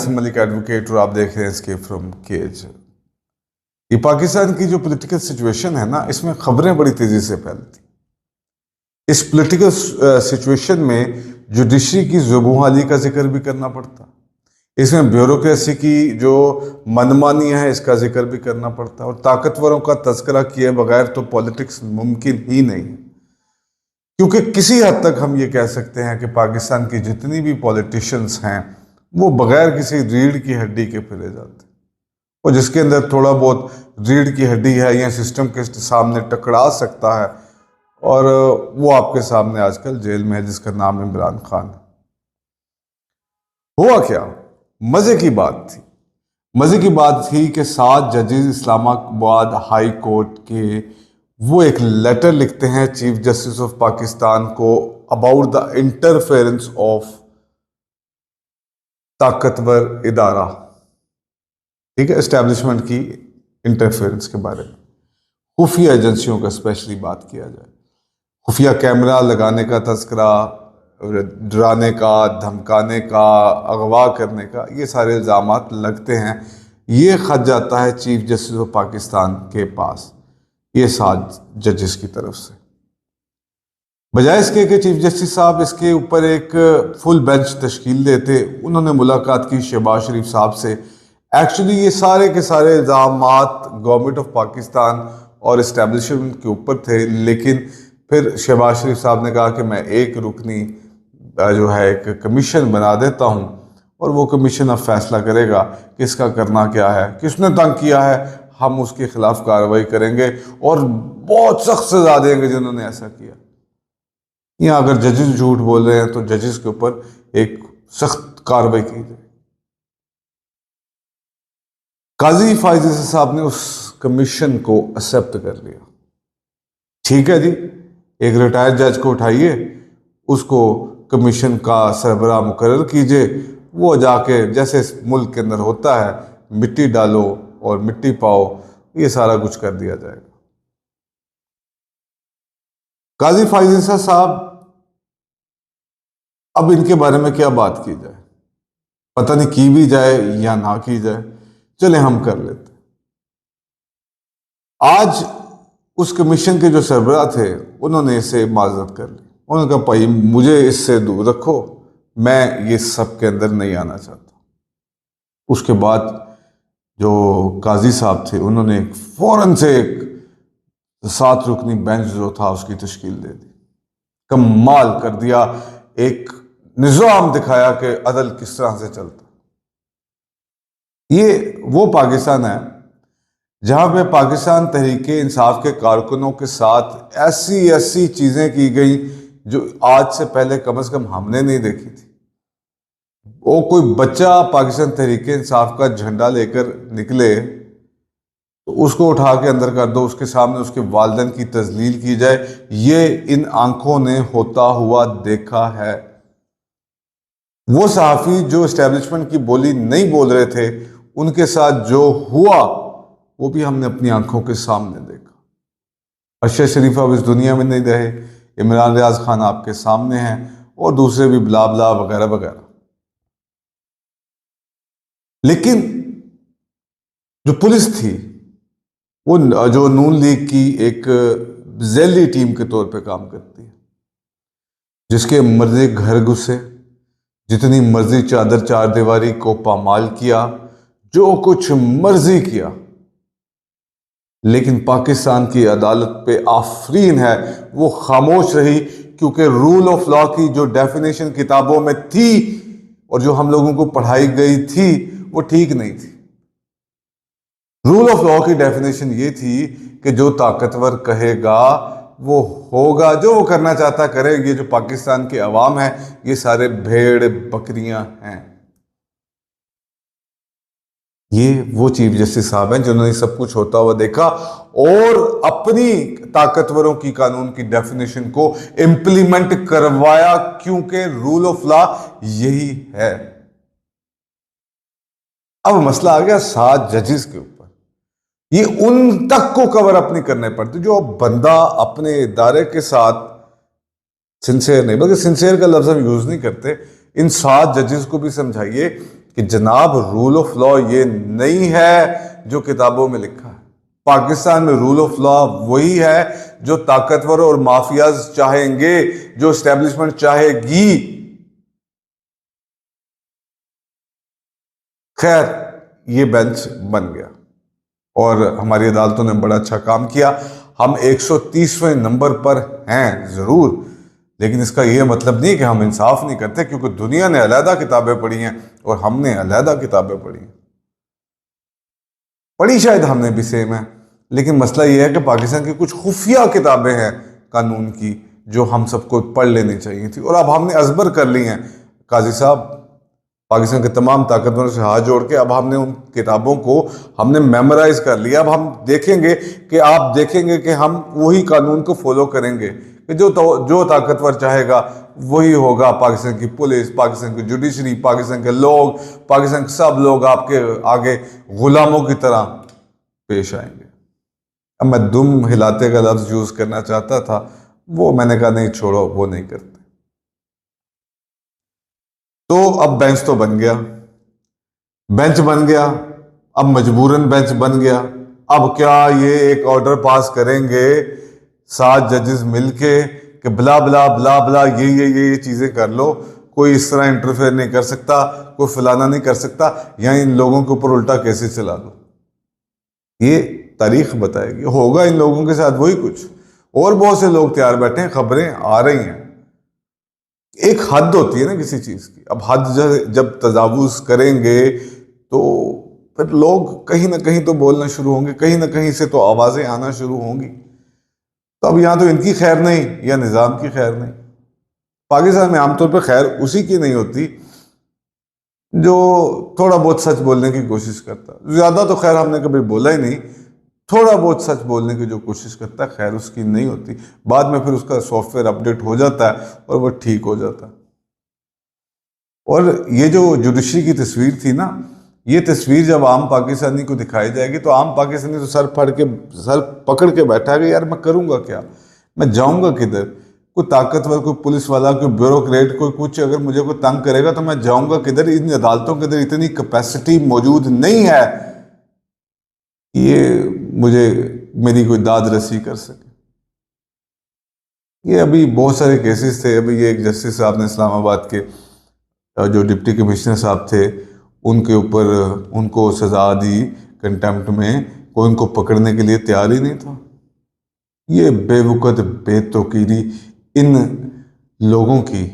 Malik advocate और आप देख रहे हैं एस्केप फ्रॉम केज। ये पाकिस्तान की जो पॉलिटिकल सिचुएशन है ना, इसमें खबरें बड़ी तेजी से फैलती। इस पॉलिटिकल सिचुएशन में जुडिशरी की ज़ुबूहाली का जिक्र भी करना पड़ता, इसमें ब्यूरोक्रेसी की जो मनमानी है इसका जिक्र भी करना पड़ता, और ताकतवरों का तज़किरा किए बगैर तो पॉलिटिक्स मुमकिन ही नहीं है। क्योंकि किसी हद तक हम ये कह सकते हैं कि पाकिस्तान की जितनी भी पॉलिटिशियंस हैं वो बगैर किसी रीढ़ की हड्डी के फिरे जाते हैं, और जिसके अंदर थोड़ा बहुत रीढ़ की हड्डी है या सिस्टम के सामने टकरा सकता है, और वो आपके सामने आजकल जेल में है, जिसका नाम इमरान खान है। हुआ क्या, मजे की बात थी। मजे की बात थी कि 7 जजेस इस्लामाबाद हाई कोर्ट के वो एक लेटर लिखते हैं चीफ जस्टिस ऑफ पाकिस्तान को अबाउट द इंटरफेरेंस ऑफ ताकतवर इदारा, ठीक है, एस्टेब्लिशमेंट की इंटरफेरेंस के बारे में। खुफिया एजेंसियों का स्पेशली बात किया जाए, खुफिया कैमरा लगाने का तस्करा, डराने का, धमकाने का, अगवा करने का, ये सारे इल्ज़ामात लगते हैं। ये खत जाता है चीफ जस्टिस ऑफ पाकिस्तान के पास, ये 7 जजेस की तरफ से। बजाय इसके कि चीफ जस्टिस साहब इसके ऊपर एक फुल बेंच तश्कील देते, उन्होंने मुलाकात की शहबाज शरीफ साहब से। एक्चुअली ये सारे के सारे इल्ज़ामात गवर्नमेंट ऑफ पाकिस्तान और इस्टेब्लिशमेंट के ऊपर थे, लेकिन फिर शहबाज शरीफ साहब ने कहा कि मैं एक रुकनी जो है एक कमीशन बना देता हूँ, और वो कमीशन अब फैसला करेगा कि इसका करना क्या है, किसने तंग किया है, हम उसके खिलाफ कार्रवाई करेंगे और बहुत सख्त सजा देंगे जिन्होंने ऐसा किया। या अगर जजेस झूठ बोल रहे हैं तो जजेस के ऊपर एक सख्त कार्रवाई की जाए। काजी फायज साहब ने उस कमीशन को एक्सेप्ट कर लिया। ठीक है जी, एक रिटायर्ड जज को उठाइए, उसको कमीशन का सरबराह मुकर्रर कीजिए, वो जाके जैसे मुल्क के अंदर होता है मिट्टी डालो और मिट्टी पाओ, ये सारा कुछ कर दिया जाएगा। काजी फायज़ साहब, अब इनके बारे में क्या बात की जाए, पता नहीं की भी जाए या ना की जाए, चले हम कर लेते। आज उस कमीशन के जो सरबराह थे उन्होंने इसे माजरत कर ली। उन्होंने कहा भाई मुझे इससे दूर रखो, मैं ये सब के अंदर नहीं आना चाहता। उसके बाद जो काजी साहब थे उन्होंने फौरन से एक 7 रुकनी बेंच जो था उसकी तश्कील दे दी। कमाल कर दिया, एक निज़ाम दिखाया कि अदल किस तरह से चलता। ये वो पाकिस्तान है जहां पे पाकिस्तान तहरीके इंसाफ के कारकुनों के साथ ऐसी ऐसी चीजें की गई जो आज से पहले कम से कम हमने नहीं देखी थी। वो कोई बच्चा पाकिस्तान तहरीके इंसाफ का झंडा लेकर निकले तो उसको उठा के अंदर कर दो, उसके सामने उसके वालिदैन की तजलील की जाए, ये इन आंखों ने होता हुआ देखा है। वो सहाफ़ी जो एस्टेब्लिशमेंट की बोली नहीं बोल रहे थे, उनके साथ जो हुआ वो भी हमने अपनी आंखों के सामने देखा। अरशद शरीफ अब इस दुनिया में नहीं रहे, इमरान रियाज खान आपके सामने हैं, और दूसरे भी ब्ला ब्ला वगैरह वगैरह। लेकिन जो पुलिस थी वो जो नून लीग की एक ज़ैली टीम के तौर पे काम करती है, जिसके मर्जी घर घुसे, जितनी मर्जी चादर चार दीवारी को पामाल किया, जो कुछ मर्जी किया, लेकिन पाकिस्तान की अदालत पे आफरीन है वो खामोश रही, क्योंकि रूल ऑफ लॉ की जो डेफिनेशन किताबों में थी और जो हम लोगों को पढ़ाई गई थी वो ठीक नहीं थी। रूल ऑफ लॉ की डेफिनेशन ये थी कि जो ताकतवर कहेगा वो होगा, जो वो करना चाहता करे। ये जो पाकिस्तान के अवाम है ये सारे भेड़ बकरियां हैं। ये वो चीफ जस्टिस साहब हैं जिन्होंने सब कुछ होता हुआ देखा और अपनी ताकतवरों की कानून की डेफिनेशन को इंप्लीमेंट करवाया, क्योंकि रूल ऑफ लॉ यही है। अब मसला आ गया 7 जजेस के ऊपर। ये उन तक को कवर अप नहीं करने पड़ते जो बंदा अपने इदारे के साथ सिंसियर नहीं, बल्कि सिंसियर का लफ्ज हम यूज नहीं करते। इन 7 जजेस को भी समझाइए कि जनाब रूल ऑफ लॉ ये नहीं है जो किताबों में लिखा है। पाकिस्तान में रूल ऑफ लॉ वही है जो ताकतवर और माफियाज चाहेंगे, जो एस्टेब्लिशमेंट चाहेगी। खैर, ये बेंच बन गया और हमारी अदालतों ने बड़ा अच्छा काम किया। हम 130वें नंबर पर हैं जरूर, लेकिन इसका यह मतलब नहीं कि हम इंसाफ नहीं करते, क्योंकि दुनिया ने अलहदा किताबें पढ़ी हैं और हमने अलहदा किताबें पढ़ी हैं। पढ़ी शायद हमने भी सेम है, लेकिन मसला यह है कि पाकिस्तान की कुछ खुफिया किताबें हैं कानून की जो हम सबको पढ़ लेनी चाहिए थी, और अब हमने अजबर कर ली हैं। काजी साहब, पाकिस्तान के तमाम ताकतवरों से हाथ जोड़ के अब हमने उन किताबों को हमने मेमोराइज कर लिया। अब हम देखेंगे कि आप देखेंगे कि हम वही कानून को फॉलो करेंगे कि जो ताकतवर चाहेगा वही होगा। पाकिस्तान की पुलिस, पाकिस्तान की जुडिशरी, पाकिस्तान के लोग, पाकिस्तान के सब लोग आपके आगे गुलामों की तरह पेश आएंगे। अब मैं दुम हिलाते का लफ्ज यूज करना चाहता था, वो मैंने कहा नहीं छोड़ो, वो नहीं करते। तो अब बेंच तो बन गया, बेंच बन गया, अब मजबूरन बेंच बन गया। अब क्या ये एक ऑर्डर पास करेंगे 7 जजेस मिलके कि ब्ला ब्ला ब्ला ब्ला ये चीजें कर लो, कोई इस तरह इंटरफेयर नहीं कर सकता, कोई फलाना नहीं कर सकता, या इन लोगों के ऊपर उल्टा केसेस चला दो। ये तारीख बताएगी, होगा इन लोगों के साथ वही कुछ। और बहुत से लोग तैयार बैठे हैं, खबरें आ रही हैं। एक हद होती है ना किसी चीज की, अब हद जब तजावुज करेंगे तो फिर लोग कहीं ना कहीं तो बोलना शुरू होंगे, कहीं ना कहीं से तो आवाजें आना शुरू होंगी। तो अब यहां तो इनकी खैर नहीं या निज़ाम की खैर नहीं। पाकिस्तान में आमतौर पर खैर उसी की नहीं होती जो थोड़ा बहुत सच बोलने की कोशिश करता। ज्यादा तो खैर हमने कभी बोला ही नहीं, थोड़ा बहुत सच बोलने की जो कोशिश करता है खैर उसकी नहीं होती। बाद में फिर उसका सॉफ्टवेयर अपडेट हो जाता है और वो ठीक हो जाता है। और ये जो जुडिशरी की तस्वीर थी ना, ये तस्वीर जब आम पाकिस्तानी को दिखाई जाएगी तो आम पाकिस्तानी तो सर पकड़ के बैठा है कि यार मैं करूंगा क्या, मैं जाऊंगा किधर। कोई ताकतवर, कोई पुलिस वाला, कोई ब्यूरोक्रेट, कोई कुछ अगर मुझे कोई तंग करेगा तो मैं जाऊंगा किधर। इन अदालतों के अंदर इतनी कैपेसिटी मौजूद नहीं है कि ये मुझे मेरी कोई दाद रसी कर सके। ये अभी बहुत सारे केसेस थे। अभी ये एक जस्टिस साहब ने इस्लामाबाद के जो डिप्टी कमिश्नर साहब थे उनके ऊपर उनको सजा दी कंटेम्प्ट में, कोई उनको पकड़ने के लिए तैयार ही नहीं था। ये बेवकूफ़ बेतौकीरी इन लोगों की,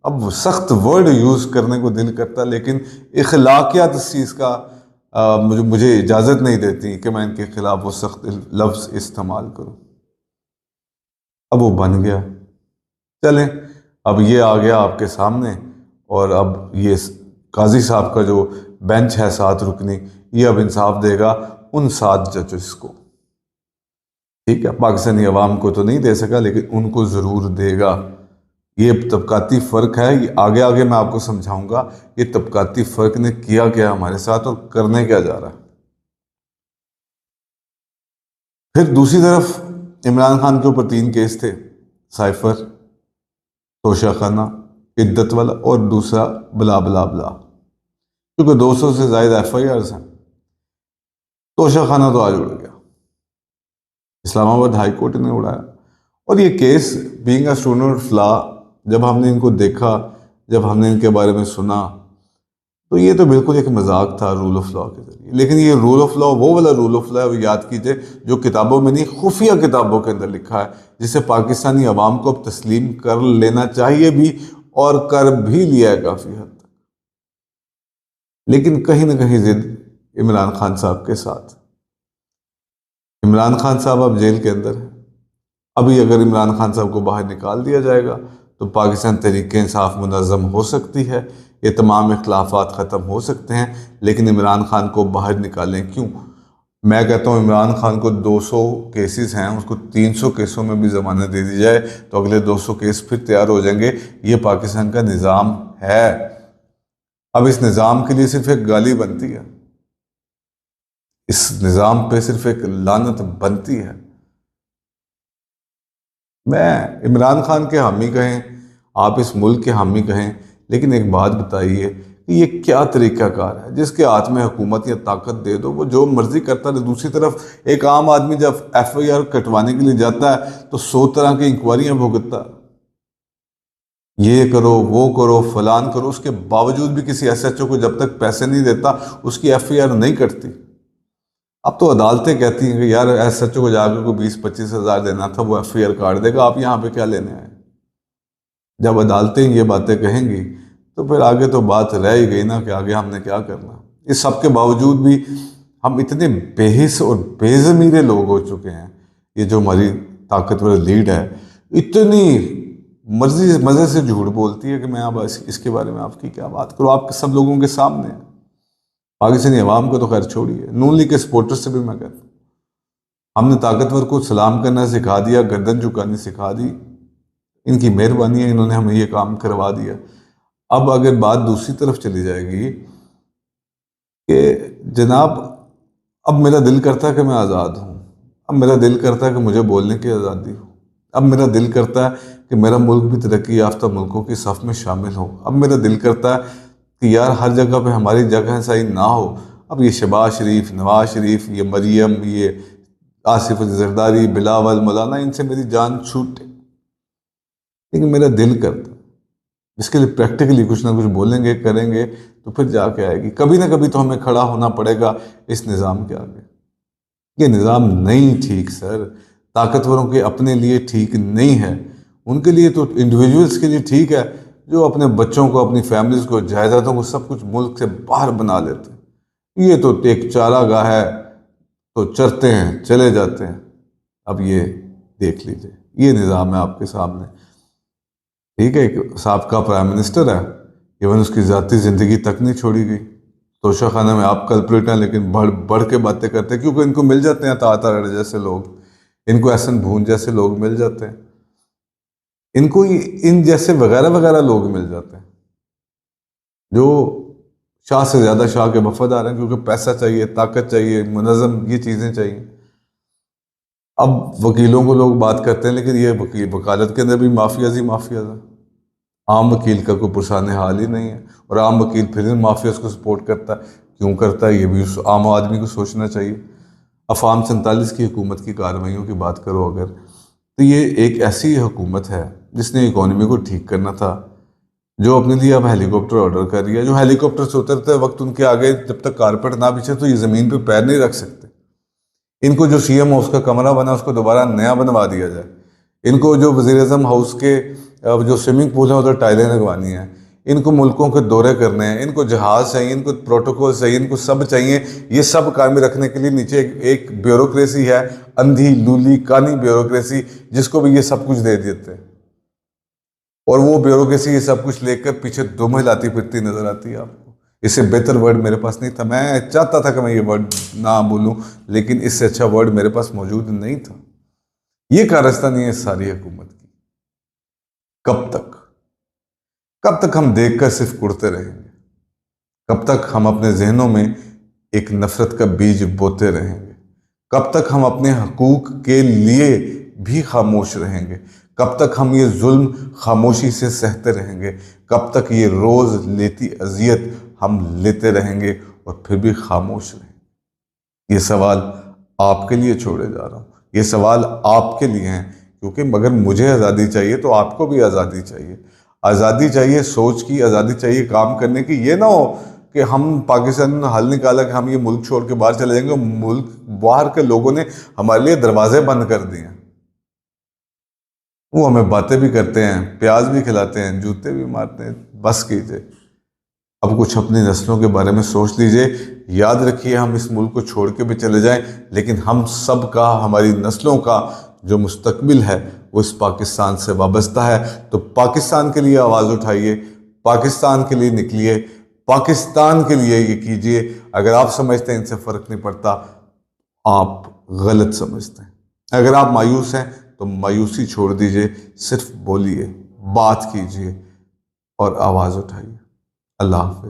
अब सख्त वर्ड यूज़ करने को दिल करता, लेकिन इखलाकियात इस चीज़ का मुझे इजाज़त नहीं देती कि मैं इनके खिलाफ वो सख्त लफ्ज़ इस्तेमाल करूं। अब वो बन गया, चलें अब ये आ गया आपके सामने, और अब ये काजी साहब का जो बेंच है 7 रुकनी, ये अब इंसाफ देगा उन 7 जजेस को। ठीक है, पाकिस्तानी अवाम को तो नहीं दे सका, लेकिन उनको ज़रूर देगा। ये तबकाती फ़र्क है, ये आगे आगे मैं आपको समझाऊंगा ये तबकाती फ़र्क ने किया क्या हमारे साथ और करने क्या जा रहा है। फिर दूसरी तरफ इमरान खान के ऊपर 3 केस थे, साइफर, तोशाखाना, इद्दत वाला, और दूसरा बला बला बला। क्योंकि 200 से ज़्यादा FIRs हैं, तोशाखाना तो आज उड़ गया, इस्लामाबाद हाई कोर्ट ने उड़ाया। और ये case being a student of law, जब हमने इनको देखा, जब हमने इनके बारे में सुना, तो ये तो बिल्कुल एक मजाक था रूल ऑफ लॉ के जरिए। लेकिन ये रूल ऑफ लॉ वो वाला रूल ऑफ लॉ है, याद कीजिए, जो किताबों में नहीं, खुफिया किताबों के अंदर लिखा है, जिसे पाकिस्तानी अवाम को अब तस्लीम कर लेना चाहिए भी, और कर भी लिया है काफ़ी हद तक। लेकिन कहीं ना कहीं जिद इमरान खान साहब के साथ। इमरान खान साहब अब जेल के अंदर है। अभी अगर इमरान खान साहब को बाहर निकाल दिया जाएगा तो पाकिस्तान तहरीक इंसाफ मुनज़्ज़म हो सकती है, ये तमाम इख्लाफात ख़त्म हो सकते हैं। लेकिन इमरान खान को बाहर निकालें क्यों? मैं कहता हूँ इमरान खान को 200 केसेस हैं, उसको 300 केसों में भी ज़मानत दे दी जाए तो अगले 200 केस फिर तैयार हो जाएंगे। ये पाकिस्तान का निज़ाम है। अब इस निज़ाम के लिए सिर्फ एक गाली बनती है, इस निज़ाम पे सिर्फ एक लानत बनती है। मैं इमरान खान के हामी कहें, आप इस मुल्क के हामी कहें, लेकिन एक बात बताइए ये क्या तरीकाकार है? जिसके हाथ में हुकूमत या ताकत दे दो वो जो मर्जी करता रहे। दूसरी तरफ एक आम आदमी जब FIR कटवाने के लिए जाता है तो 100 तरह की इंक्वायरियां भुगतता है, ये करो वो करो फलान करो, उसके बावजूद भी किसी SHO को जब तक पैसे नहीं देता उसकी FIR नहीं कटती। अब तो अदालतें कहती हैं कि यार SHO को जाकर को 20-25 हज़ार देना था, वो FIR काट देगा, आप यहाँ पे क्या लेने आए? जब अदालतें ये बातें कहेंगी तो फिर आगे तो बात रह ही गई ना कि आगे हमने क्या करना। इस सब के बावजूद भी हम इतने बेहिस और बेज़मीरे लोग हो चुके हैं। ये जो हमारी ताकतवर लीड है इतनी मर्जी मज़े से झूठ बोलती है कि मैं अब इसके बारे में आपकी क्या बात करूँ, आपके सब लोगों के सामने है। पाकिस्तानी अवाम को तो खैर छोड़िए, नून लीग के सपोर्टर से भी मैं कहता हूँ, हमने ताकतवर को सलाम करना सिखा दिया, गर्दन झुकानी सिखा दी। इनकी मेहरबानी है, इन्होंने हमें ये काम करवा दिया। अब अगर बात दूसरी तरफ चली जाएगी कि जनाब अब मेरा दिल करता है कि मैं आज़ाद हूँ, अब मेरा दिल करता है कि मुझे बोलने की आज़ादी हो, अब मेरा दिल करता है कि मेरा मुल्क भी तरक्की याफ्ता मुल्कों की सफ़ में शामिल हो, अब मेरा दिल करता है कि यार हर जगह पे हमारी जगह सही ना हो, अब ये शहबाज शरीफ, नवाज शरीफ, ये मरियम, ये आसिफ जरदारी, बिलावल, मौलाना, इनसे मेरी जान छूटे। लेकिन मेरा दिल करता है इसके लिए प्रैक्टिकली कुछ ना कुछ बोलेंगे करेंगे तो फिर जाके आएगी। कभी ना कभी तो हमें खड़ा होना पड़ेगा इस निज़ाम के आगे। ये निज़ाम नहीं ठीक सर, ताकतवरों के अपने लिए ठीक नहीं है, उनके लिए तो इंडिविजुअल्स के लिए ठीक है जो अपने बच्चों को, अपनी फैमिलीज़ को, जायदादों को सब कुछ मुल्क से बाहर बना लेते हैं। ये तो एक चारागाह है तो चरते हैं चले जाते हैं। अब ये देख लीजिए, ये निज़ाम है आपके सामने। ठीक है, एक साबका प्राइम मिनिस्टर है, इवन उसकी ज़ाती ज़िंदगी तक नहीं छोड़ी गई। तोशा खाना में आप कल्प्रिट हैं, लेकिन बढ़ बढ़ के बातें करते हैं क्योंकि इनको मिल जाते हैं तातार जैसे लोग, इनको एहसन भून जैसे लोग मिल जाते हैं, इनको इन जैसे वगैरह वगैरह लोग मिल जाते हैं जो शाह से ज़्यादा शाह के वफादार हैं, क्योंकि पैसा चाहिए, ताकत चाहिए, मुनज़्ज़म ये चीज़ें चाहिए। अब वकीलों को लोग बात करते हैं, लेकिन ये वकालत के अंदर भी माफियाज ही माफियाज है। आम वकील का कोई पुरसाने हाल ही नहीं है, और आम वकील फिर इन माफियाज को सपोर्ट करता है। क्यों करता है ये भी उस आम आदमी को सोचना चाहिए। अफाम 47 की हुकूमत की कार्रवाइयों की बात करो अगर, तो ये एक ऐसी हुकूमत है जिसने इकॉनमी को ठीक करना था, जो अपने लिए अब हेलीकॉप्टर ऑर्डर कर रही है, जो हेलीकॉप्टर से उतरते वक्त उनके आगे जब तक कारपेट ना बिछे तो ये ज़मीन पर पैर नहीं रख सकते। इनको जो CM हाउस का कमरा बना उसको दोबारा नया बनवा दिया जाए। इनको जो वज़ीर-ए-आज़म हाउस के जो स्विमिंग पूल है उधर टाइलें लगवानी हैं। इनको मुल्कों के दौरे करने हैं, इनको जहाज़ चाहिए, इनको प्रोटोकॉल चाहिए, इनको सब चाहिए। ये सब कायम रखने के लिए नीचे एक ब्यूरोक्रेसी है, अंधी लूली कानी ब्यूरोक्रेसी, जिसको भी ये सब कुछ दे देते हैं, और वो ब्यूरोक्रेसी ये सब कुछ लेकर पीछे दुम हिलाती फिरती नजर आती है आपको। इससे बेहतर वर्ड मेरे पास नहीं था, मैं चाहता था कि मैं ये वर्ड ना बोलूं, लेकिन इससे अच्छा वर्ड मेरे पास मौजूद नहीं था। ये कारस्तानी है सारी हुकूमत की। कब तक हम देखकर सिर्फ कुड़ते रहेंगे? कब तक हम अपने जहनों में एक नफरत का बीज बोते रहेंगे? कब तक हम अपने हकूक के लिए भी खामोश रहेंगे? कब तक हम ये जुल्म खामोशी से सहते रहेंगे? कब तक ये रोज़ लेती अजियत हम लेते रहेंगे और फिर भी खामोश रहेंगे? ये सवाल आपके लिए छोड़े जा रहा हूँ, ये सवाल आपके लिए हैं, क्योंकि मगर मुझे आज़ादी चाहिए तो आपको भी आज़ादी चाहिए। आज़ादी चाहिए सोच की, आज़ादी चाहिए काम करने की। ये ना हो कि हम पाकिस्तान में हल निकाला कि हम ये मुल्क छोड़ के बाहर चले जाएंगे, मुल्क बाहर के लोगों ने हमारे लिए दरवाजे बंद कर दिए हैं। वो हमें बातें भी करते हैं, प्याज भी खिलाते हैं, जूते भी मारते हैं। बस कीजिए, अब कुछ अपनी नस्लों के बारे में सोच लीजिए। याद रखिए, हम इस मुल्क को छोड़ के भी चले जाएं, लेकिन हम सब का, हमारी नस्लों का जो मुस्तकबिल है वो इस पाकिस्तान से वाबस्ता है। तो पाकिस्तान के लिए आवाज़ उठाइए, पाकिस्तान के लिए निकलिए, पाकिस्तान के लिए ये कीजिए। अगर आप समझते हैं इनसे फ़र्क नहीं पड़ता, आप गलत समझते हैं। अगर आप मायूस हैं तो मायूसी छोड़ दीजिए, सिर्फ बोलिए, बात कीजिए और आवाज़ उठाइए। अल्लाह हाफ़िज़।